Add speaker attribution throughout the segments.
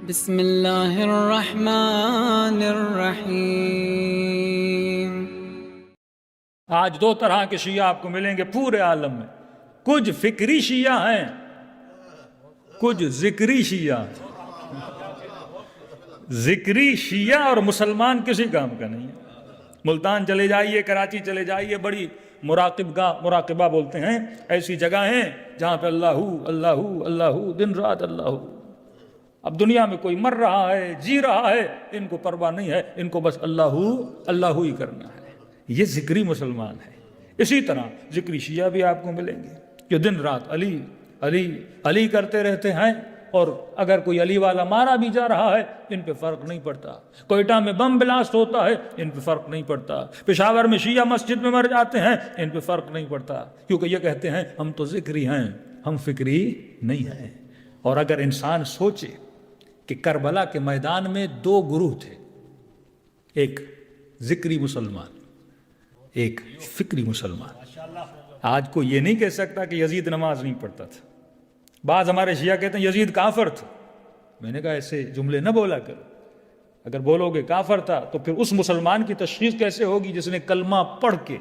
Speaker 1: بسم اللہ الرحمن الرحیم۔
Speaker 2: آج دو طرح کے شیعہ آپ کو ملیں گے پورے عالم میں، کچھ فکری شیعہ ہیں، کچھ ذکری شیعہ۔ ذکری شیعہ اور مسلمان کسی کام کا نہیں ہے۔ ملتان چلے جائیے، کراچی چلے جائیے، بڑی مراقبہ بولتے ہیں، ایسی جگہ ہیں جہاں پہ اللہ اللہ اللہ دن رات اللہ۔ اب دنیا میں کوئی مر رہا ہے، جی رہا ہے، ان کو پرواہ نہیں ہے، ان کو بس اللہ اللہ ہی کرنا ہے۔ یہ ذکری مسلمان ہے۔ اسی طرح ذکری شیعہ بھی آپ کو ملیں گے جو دن رات علی علی علی کرتے رہتے ہیں، اور اگر کوئی علی والا مارا بھی جا رہا ہے ان پہ فرق نہیں پڑتا، کوئٹہ میں بم بلاسٹ ہوتا ہے ان پہ فرق نہیں پڑتا، پشاور میں شیعہ مسجد میں مر جاتے ہیں ان پہ فرق نہیں پڑتا، کیونکہ یہ کہتے ہیں ہم تو ذکری ہیں، ہم فکری نہیں ہیں۔ اور اگر انسان سوچے کہ کربلا کے میدان میں دو گروہ تھے، ایک ذکری مسلمان، ایک فکری مسلمان۔ آج کو یہ نہیں کہہ سکتا کہ یزید نماز نہیں پڑھتا تھا۔ بعض ہمارے شیعہ کہتے ہیں یزید کافر تھا۔ میں نے کہا ایسے جملے نہ بولا کرو، اگر بولو گے کافر تھا تو پھر اس مسلمان کی تشخیص کیسے ہوگی جس نے کلمہ پڑھ کے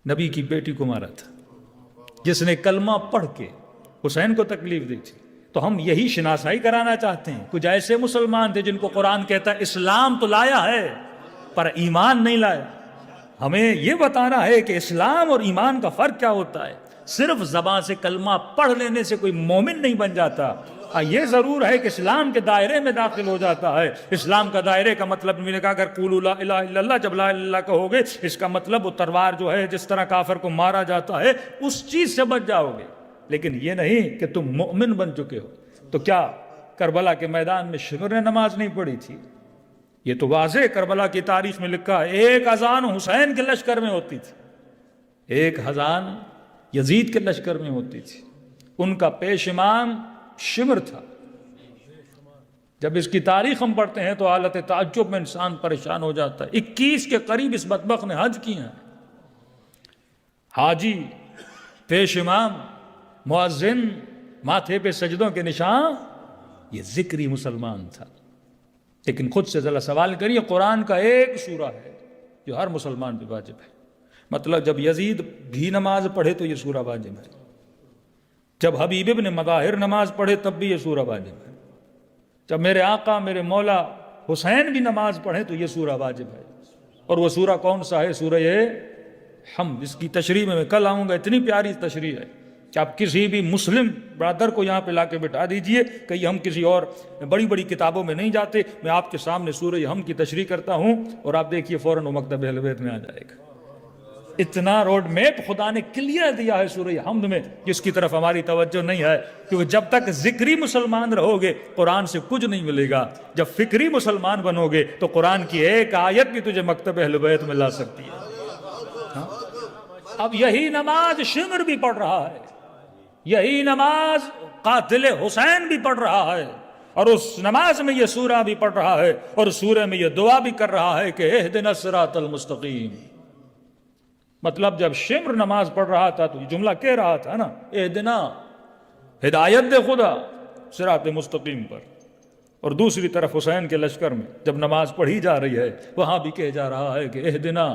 Speaker 2: نبی کی بیٹی کو مارا تھا، جس نے کلمہ پڑھ کے حسین کو تکلیف دی تھی؟ تو ہم یہی شناسائی کرانا چاہتے ہیں۔ کچھ ایسے مسلمان تھے جن کو قرآن کہتا ہے اسلام تو لایا ہے پر ایمان نہیں لایا۔ ہمیں یہ بتانا ہے کہ اسلام اور ایمان کا فرق کیا ہوتا ہے۔ صرف زبان سے کلمہ پڑھ لینے سے کوئی مومن نہیں بن جاتا۔ یہ ضرور ہے کہ اسلام کے دائرے میں داخل ہو جاتا ہے۔ اسلام کا دائرے کا مطلب میں نے کہا اگر قولوا لا الہ الا اللہ، جب لا الہ الا اللہ کہو گے اس کا مطلب وہ تلوار جو ہے جس طرح کافر کو مارا جاتا ہے اس چیز سے بچ جاؤ گے، لیکن یہ نہیں کہ تم مومن بن چکے ہو۔ تو کیا کربلا کے میدان میں شمر نے نماز نہیں پڑھی تھی؟ یہ تو واضح کربلا کی تاریخ میں لکھا ہے، ایک اذان حسین کے لشکر میں ہوتی تھی، ایک اذان یزید کے لشکر میں ہوتی تھی۔ ان کا پیش امام شمر تھا۔ جب اس کی تاریخ ہم پڑھتے ہیں تو حالت تعجب میں انسان پریشان ہو جاتا ہے۔ 21 کے قریب اس بدبخت نے حج کیے ہیں۔ حاجی، پیش امام، مؤذن، ماتھے پہ سجدوں کے نشان، یہ ذکری مسلمان تھا۔ لیکن خود سے ذرا سوال کریے، قرآن کا ایک سورہ ہے جو ہر مسلمان پہ واجب ہے، مطلب جب یزید بھی نماز پڑھے تو یہ سورہ واجب ہے، جب حبیب ابن مظاہر نماز پڑھے تب بھی یہ سورہ واجب ہے، جب میرے آقا میرے مولا حسین بھی نماز پڑھے تو یہ سورہ واجب ہے۔ اور وہ سورہ کون سا ہے؟ سورہ حمد۔ اس کی تشریح میں کل آؤں گا، اتنی پیاری تشریح ہے کہ آپ کسی بھی مسلم برادر کو یہاں پہ لا کے بٹھا دیجئے، کہیں ہم کسی اور بڑی بڑی کتابوں میں نہیں جاتے، میں آپ کے سامنے سورہ حمد کی تشریح کرتا ہوں اور آپ دیکھیے فوراً وہ مکتب اہل بیت میں آ جائے گا۔ اتنا روڈ میپ خدا نے کلیئر دیا ہے سورہ حمد میں، جس کی طرف ہماری توجہ نہیں ہے، کیونکہ جب تک ذکری مسلمان رہو گے قرآن سے کچھ نہیں ملے گا، جب فکری مسلمان بنو گے تو قرآن کی ایک آیت بھی تجھے مکتب اہل بیت میں لا سکتی ہے۔ اب یہی نماز شمر بھی پڑھ رہا ہے، یہی نماز قاتل حسین بھی پڑھ رہا ہے، اور اس نماز میں یہ سورہ بھی پڑھ رہا ہے، اور سورہ میں یہ دعا بھی کر رہا ہے کہ اہدنا الصراط المستقیم۔ مطلب جب شمر نماز پڑھ رہا تھا تو یہ جملہ کہہ رہا تھا نا، اہدنا، ہدایت دے خدا صراط مستقیم پر، اور دوسری طرف حسین کے لشکر میں جب نماز پڑھی جا رہی ہے وہاں بھی کہہ جا رہا ہے کہ اہدنا،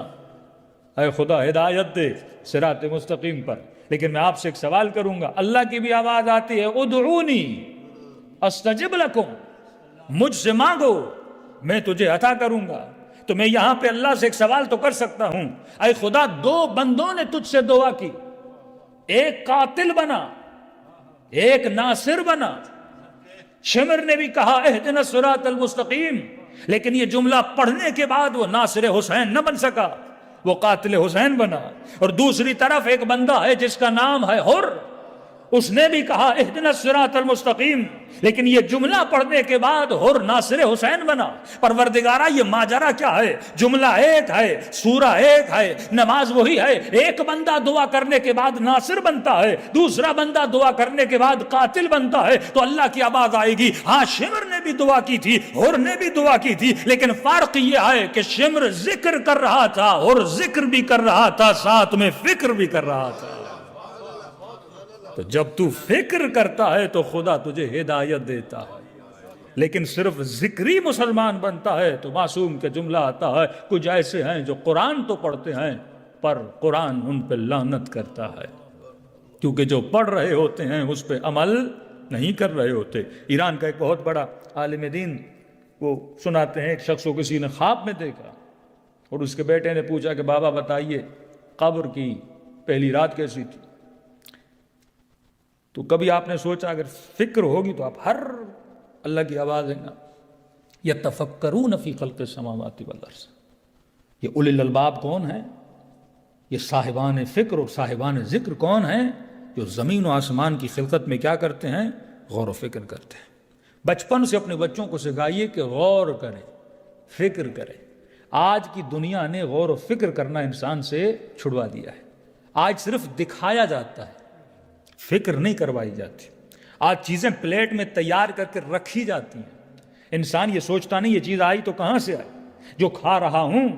Speaker 2: اے خدا ہدایت دے صراط مستقیم پر۔ لیکن میں آپ سے ایک سوال کروں گا، اللہ کی بھی آواز آتی ہے ادعونی استجب لکم، مجھ سے مانگو میں تجھے عطا کروں گا۔ تو میں یہاں پہ اللہ سے ایک سوال تو کر سکتا ہوں، اے خدا دو بندوں نے تجھ سے دعا کی، ایک قاتل بنا ایک ناصر بنا۔ شمر نے بھی کہا اہدنا الصراط المستقیم، لیکن یہ جملہ پڑھنے کے بعد وہ ناصر حسین نہ بن سکا، وہ قاتل حسین بنا۔ اور دوسری طرف ایک بندہ ہے جس کا نام ہے حر، اس نے بھی کہا اہدنا الصراط المستقیم، لیکن یہ جملہ پڑھنے کے بعد حر ناصر حسین بنا۔ پروردگارہ یہ ماجرا کیا ہے؟ جملہ ایک ہے، سورہ ایک ہے، نماز وہی ہے، ایک بندہ دعا کرنے کے بعد ناصر بنتا ہے، دوسرا بندہ دعا کرنے کے بعد قاتل بنتا ہے، تو اللہ کی آواز آئے گی ہاں شمر نے بھی دعا کی تھی، حر نے بھی دعا کی تھی، لیکن فرق یہ ہے کہ شمر ذکر کر رہا تھا، حر ذکر بھی کر رہا تھا، ساتھ میں فکر بھی کر رہا تھا۔ تو جب تو فکر کرتا ہے تو خدا تجھے ہدایت دیتا ہے، لیکن صرف ذکری مسلمان بنتا ہے تو معصوم کا جملہ آتا ہے، کچھ ایسے ہیں جو قرآن تو پڑھتے ہیں پر قرآن ان پہ لعنت کرتا ہے، کیونکہ جو پڑھ رہے ہوتے ہیں اس پہ عمل نہیں کر رہے ہوتے۔ ایران کا ایک بہت بڑا عالم دین وہ سناتے ہیں، ایک شخص کو کسی نے خواب میں دیکھا اور اس کے بیٹے نے پوچھا کہ بابا بتائیے قبر کی پہلی رات کیسی تھی؟ تو کبھی آپ نے سوچا اگر فکر ہوگی تو آپ ہر اللہ کی آواز ہے نا، یتفکرون فی خلق السماوات والارض، یہ اولی الالباب کون ہیں؟ یہ صاحبان فکر اور صاحبان ذکر کون ہیں؟ جو زمین و آسمان کی خلقت میں کیا کرتے ہیں؟ غور و فکر کرتے ہیں۔ بچپن سے اپنے بچوں کو سکھائیے کہ غور کریں، فکر کریں۔ آج کی دنیا نے غور و فکر کرنا انسان سے چھڑوا دیا ہے۔ آج صرف دکھایا جاتا ہے، فکر نہیں کروائی جاتی۔ آج چیزیں پلیٹ میں تیار کر کے رکھی جاتی ہیں، انسان یہ سوچتا نہیں یہ چیز آئی تو کہاں سے آئی، جو کھا رہا ہوں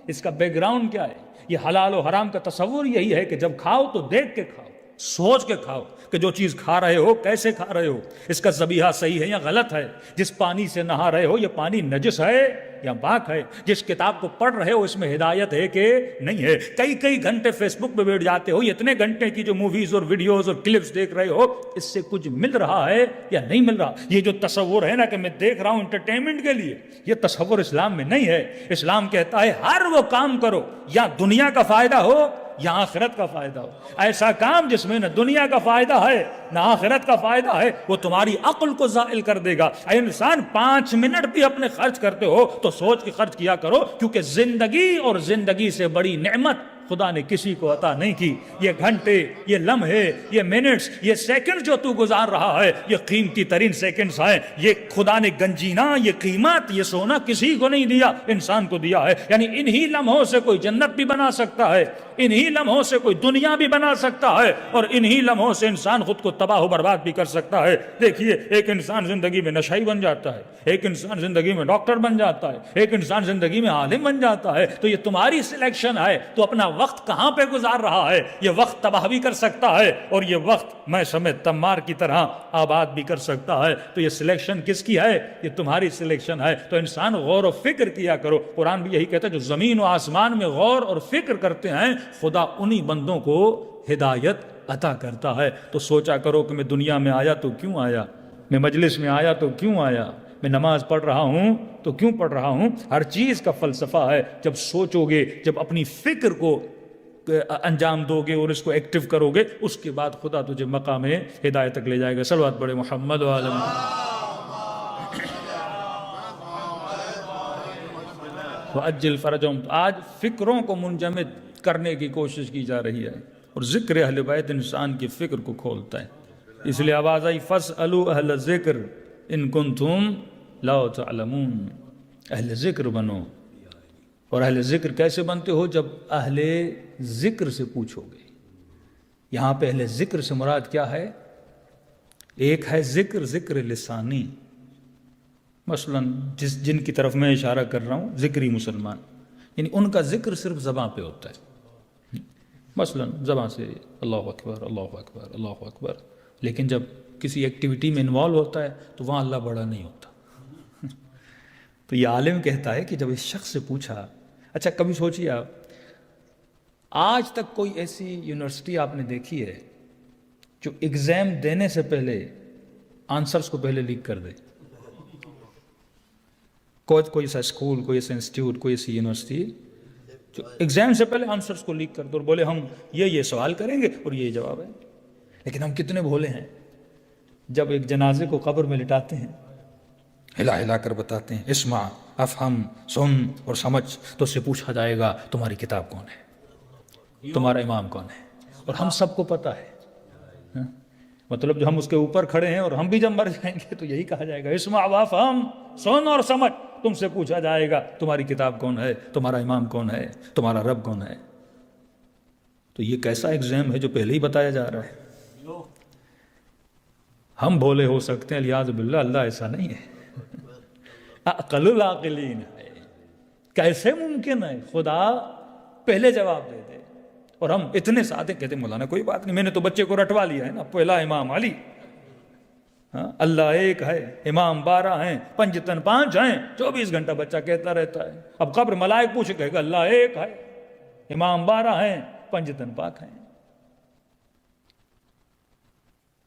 Speaker 2: اس کا بیک گراؤنڈ کیا ہے۔ یہ حلال و حرام کا تصور یہی ہے کہ جب کھاؤ تو دیکھ کے کھاؤ، سوچ کے کھاؤ کہ جو چیز کھا رہے ہو کیسے کھا رہے ہو، اس کا ذبیحہ صحیح ہے یا غلط ہے، جس پانی سے نہا رہے ہو یہ پانی نجس ہے یا پاک ہے، جس کتاب کو پڑھ رہے ہو اس میں ہدایت ہے کہ نہیں ہے۔ کئی گھنٹے فیس بک پہ بیٹھ جاتے ہو، اتنے گھنٹے کی جو موویز اور ویڈیوز اور کلپس دیکھ رہے ہو، اس سے کچھ مل رہا ہے یا نہیں مل رہا؟ یہ جو تصور ہے نا کہ میں دیکھ رہا ہوں انٹرٹینمنٹ کے لیے، یہ تصور اسلام میں نہیں ہے۔ اسلام کہتا ہے ہر وہ کام کرو یا دنیا کا فائدہ ہو یا آخرت کا فائدہ ہو۔ ایسا کام جس میں نہ دنیا کا فائدہ ہے نہ آخرت کا فائدہ ہے وہ تمہاری عقل کو زائل کر دے گا۔ اے انسان 5 منٹ بھی اپنے خرچ کرتے ہو تو سوچ کے خرچ کیا کرو، کیونکہ زندگی اور زندگی سے بڑی نعمت خدا نے کسی کو عطا نہیں کی۔ یہ گھنٹے، یہ لمحے، یہ منٹس، یہ سیکنڈ جو تو گزار رہا ہے یہ قیمتی ترین سیکنڈز ہیں۔ یہ خدا نے گنجینا، یہ قیمت، یہ سونا کسی کو نہیں دیا، انسان کو دیا ہے۔ یعنی انہی لمحوں سے کوئی جنت بھی بنا سکتا ہے، انہی لمحوں سے کوئی دنیا بھی بنا سکتا ہے، اور انہی لمحوں سے انسان خود کو تباہ و برباد بھی کر سکتا ہے۔ دیکھیے ایک انسان زندگی میں نشائی بن جاتا ہے، ایک انسان زندگی میں ڈاکٹر بن جاتا ہے، ایک انسان زندگی میں عالم بن جاتا ہے۔ تو یہ تمہاری سلیکشن ہے، تو اپنا وقت کہاں پہ گزار رہا ہے۔ یہ وقت تباہ بھی کر سکتا ہے اور یہ وقت میں سمیت تمار کی طرح آباد بھی کر سکتا ہے۔ تو یہ سلیکشن کس کی ہے؟ یہ تمہاری سلیکشن ہے۔ تو انسان غور و فکر کیا کرو۔ قرآن بھی یہی کہتا ہے جو زمین و آسمان میں غور اور فکر کرتے ہیں خدا انہی بندوں کو ہدایت عطا کرتا ہے۔ تو سوچا کرو کہ میں دنیا میں آیا تو کیوں آیا، میں مجلس میں آیا تو کیوں آیا، میں نماز پڑھ رہا ہوں تو کیوں پڑھ رہا ہوں۔ ہر چیز کا فلسفہ ہے۔ جب سوچو گے، جب اپنی فکر کو انجام دو گے اور اس کو ایکٹیو کرو گے، اس کے بعد خدا تجھے مقام ہدایت تک لے جائے گا۔ صلوات پڑھے محمد و آل محمد۔ وَأَجِّلْ فَرَجَهُمْ۔ آج فکروں کو منجمد کرنے کی کوشش کی جا رہی ہے، اور ذکر اہل بیت انسان کی فکر کو کھولتا ہے۔ اس لیے آواز آئی فَاسْأَلُوا أَهْلَ الذِّكْرِ إِن كُنتُمْ لَا تَعْلَمُونَ۔ اہل ذکر بنو۔ اور اہل ذکر کیسے بنتے ہو؟ جب اہل ذکر سے پوچھو گے۔ یہاں پہ اہل ذکر سے مراد کیا ہے؟ ایک ہے ذکر لسانی، مثلا جن کی طرف میں اشارہ کر رہا ہوں ذکری مسلمان، یعنی ان کا ذکر صرف زبان پہ ہوتا ہے، مثلا زبان سے اللہ اکبر اللہ اکبر اللہ اکبر، لیکن جب کسی ایکٹیویٹی میں انوالو ہوتا ہے تو وہاں اللہ بڑا نہیں ہوتا۔ تو یہ عالم کہتا ہے کہ جب اس شخص سے پوچھا، اچھا کبھی سوچیے آپ، آج تک کوئی ایسی یونیورسٹی آپ نے دیکھی ہے جو ایگزام دینے سے پہلے آنسرز کو پہلے لیک کر دے؟ کوئی ایسا اسکول، کوئی ایسا انسٹیٹیوٹ، کوئی ایسی یونیورسٹی جو ایگزام سے پہلے آنسرز کو لیک کر دے اور بولے ہم یہ سوال کریں گے اور یہ جواب ہے؟ لیکن ہم کتنے بھولے ہیں، جب ایک جنازے کو قبر میں لٹاتے ہیں ہلا ہلا کر بتاتے ہیں اسمع افہم، سن اور سمجھ، تو اس سے پوچھا جائے گا تمہاری کتاب کون ہے، تمہارا امام کون ہے، اور ہم سب کو پتہ ہے۔ مطلب جو ہم اس کے اوپر کھڑے ہیں، اور ہم بھی جب مر جائیں گے تو یہی کہا جائے گا اسمع وافہم، سن اور سمجھ، تم سے پوچھا جائے گا تمہاری کتاب کون ہے، تمہارا امام کون ہے، تمہارا رب کون ہے۔ تو یہ کیسا ایگزام ہے جو پہلے ہی بتایا جا رہا ہے۔ ہم بھولے ہو سکتے ہیں، الیاذ باللہ، اللہ ایسا نہیں ہے، اقل العاقلین ہے۔ کیسے ممکن ہے خدا پہلے جواب دے دے، اور ہم اتنے سادے کہتے ہیں مولانا کوئی بات نہیں، میں نے تو بچے کو رٹوا لیا ہے نا، پہلا امام علی، اللہ ایک ہے، امام 12 ہیں، پنجتن 5 ہیں، 24 گھنٹہ بچہ کہتا رہتا ہے۔ اب قبر ملائک پوچھے کہے گا اللہ ایک ہے، امام 12 ہیں، پنجتن 5 ہیں۔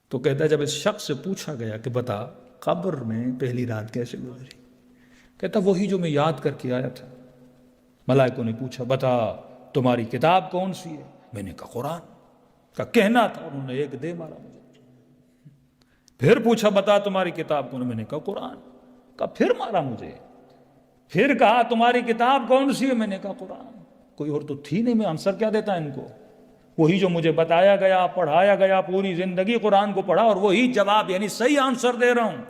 Speaker 2: تو کہتا ہے جب اس شخص سے پوچھا گیا کہ بتا قبر میں پہلی رات کیسے گزری، کہتا وہی جو میں یاد کر کے آیا تھا۔ ملائکوں نے پوچھا بتا تمہاری کتاب کون سی ہے؟ میں نے کہا قرآن کا کہنا تھا، انہوں نے ایک دے مارا مجھے۔ پھر پوچھا بتا تمہاری کتاب کون؟ میں نے کہا قرآن کا، پھر مارا مجھے۔ پھر کہا تمہاری کتاب کون سی ہے؟ میں نے کہا قرآن۔ کوئی اور تو تھی نہیں، میں آنسر کیا دیتا ان کو؟ وہی جو مجھے بتایا گیا، پڑھایا گیا، پوری زندگی قرآن کو پڑھا اور وہی جواب، یعنی صحیح آنسر دے رہا ہوں،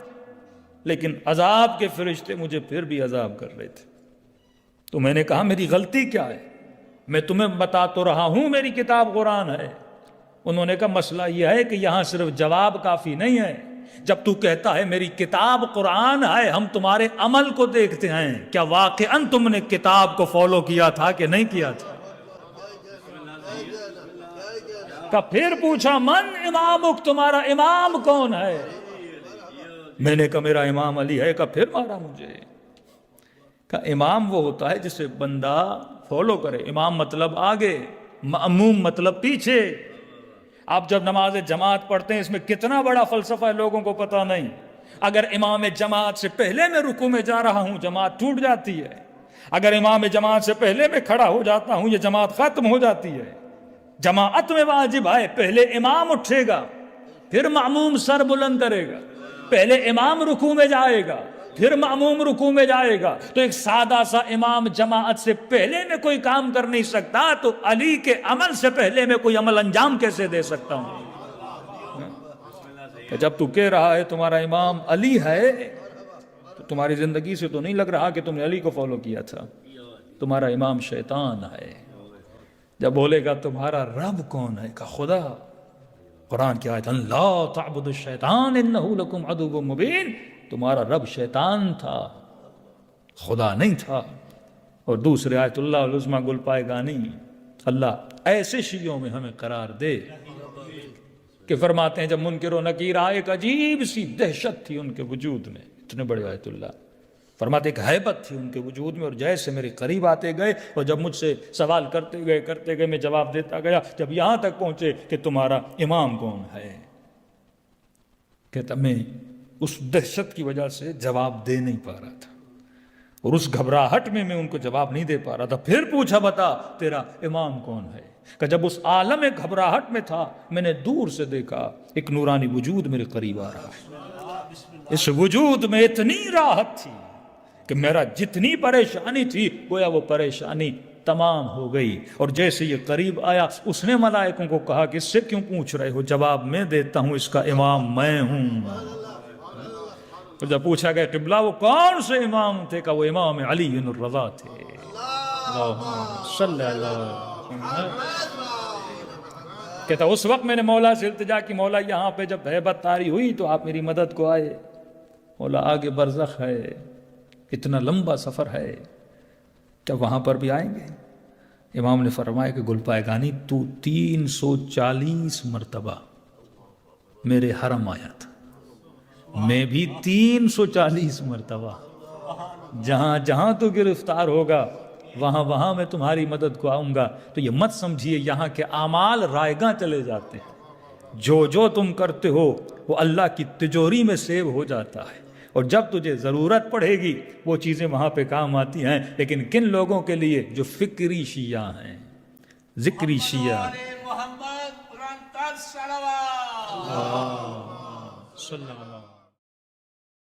Speaker 2: لیکن عذاب کے فرشتے مجھے پھر بھی عذاب کر رہے تھے۔ تو میں نے کہا میری غلطی کیا ہے؟ میں تمہیں بتا تو رہا ہوں میری کتاب قرآن ہے۔ انہوں نے کہا مسئلہ یہ ہے کہ یہاں صرف جواب کافی نہیں ہے، جب تو کہتا ہے میری کتاب قرآن ہے، ہم تمہارے عمل کو دیکھتے ہیں، کیا واقعاً تم نے کتاب کو فالو کیا تھا کہ نہیں کیا تھا؟ کہ پھر پوچھا من امامک، تمہارا امام کون ہے؟ میں نے کہا میرا امام علی ہے۔ کہ پھر مارا مجھے۔ کہ امام وہ ہوتا ہے جسے بندہ فالو کرے، امام مطلب آگے، مأموم مطلب پیچھے۔ آپ جب نماز جماعت پڑھتے ہیں اس میں کتنا بڑا فلسفہ ہے لوگوں کو پتہ نہیں۔ اگر امام جماعت سے پہلے میں رکوع میں جا رہا ہوں جماعت ٹوٹ جاتی ہے، اگر امام جماعت سے پہلے میں کھڑا ہو جاتا ہوں یہ جماعت ختم ہو جاتی ہے۔ جماعت میں واجب ہے پہلے امام اٹھے گا، پھر مأموم سر بلند کرے گا، پہلے امام رکوع میں جائے گا، پھر مأموم رکوع میں جائے گا۔ تو ایک سادہ سا امام جماعت سے پہلے میں کوئی کام کر نہیں سکتا، تو علی کے عمل سے پہلے میں کوئی عمل انجام کیسے دے سکتا ہوں؟ کہ جب تو کہہ رہا ہے تمہارا امام علی ہے تو تمہاری زندگی سے تو نہیں لگ رہا کہ تم نے علی کو فالو کیا تھا، تمہارا امام شیطان ہے۔ جب بولے گا تمہارا رب کون ہے؟ کہ خدا۔ قرآن کی آیت لا تعبدوا الشیطان انہ لکم عدو مبین، تمہارا رب شیطان تھا، خدا نہیں تھا۔ اور دوسرے آیت اللہ العظمیٰ گل پائے گانی، اللہ ایسے شیعوں میں ہمیں قرار دے کہ فرماتے ہیں جب منکر و نکیر آئے ایک عجیب سی دہشت تھی ان کے وجود میں، اتنے بڑے آیت اللہ فرماتے ایک ہیبت تھی ان کے وجود میں، اور جیسے میرے قریب آتے گئے اور جب مجھ سے سوال کرتے گئے میں جواب دیتا گیا، جب یہاں تک پہنچے کہ تمہارا امام کون ہے، کہتا میں اس دہشت کی وجہ سے جواب دے نہیں پا رہا تھا، اور اس گھبراہٹ میں ان کو جواب نہیں دے پا رہا تھا۔ پھر پوچھا بتا تیرا امام کون ہے؟ کہ جب اس عالم گھبراہٹ میں تھا میں نے دور سے دیکھا ایک نورانی وجود میرے قریب آ رہا ہے، اس وجود میں اتنی راحت تھی کہ میرا جتنی پریشانی تھی گویا وہ پریشانی تمام ہو گئی۔ اور جیسے یہ قریب آیا اس نے ملائکوں کو کہا کہ اس سے کیوں پوچھ رہے ہو؟ جواب میں دیتا ہوں، اس کا امام میں ہوں۔ اور جب پوچھا گیا قبلہ وہ کون سے امام تھے؟ کہ وہ امام علی الرضا تھے۔ اللہم صلی اللہ۔ کہتا اس وقت میں نے مولا سے التجا کی، مولا یہاں پہ جب ہیبت طاری ہوئی تو آپ میری مدد کو آئے، مولا آگے برزخ ہے، اتنا لمبا سفر ہے، کیا وہاں پر بھی آئیں گے؟ امام نے فرمایا کہ گل پائے گانی تو 340 مرتبہ میرے حرم آیا تھا، میں بھی 340 مرتبہ، جہاں جہاں تو گرفتار ہوگا وہاں وہاں میں تمہاری مدد کو آؤں گا۔ تو یہ مت سمجھیے یہاں کے اعمال رائگاں چلے جاتے ہیں، جو تم کرتے ہو وہ اللہ کی تجوری میں سیو ہو جاتا ہے، اور جب تجھے ضرورت پڑے گی وہ چیزیں وہاں پہ کام آتی ہیں۔ لیکن کن لوگوں کے لیے؟ جو فکری شیعہ ہیں، ذکری شیعہ۔
Speaker 3: محمد قرآن کا صلوات۔
Speaker 2: صلی اللہ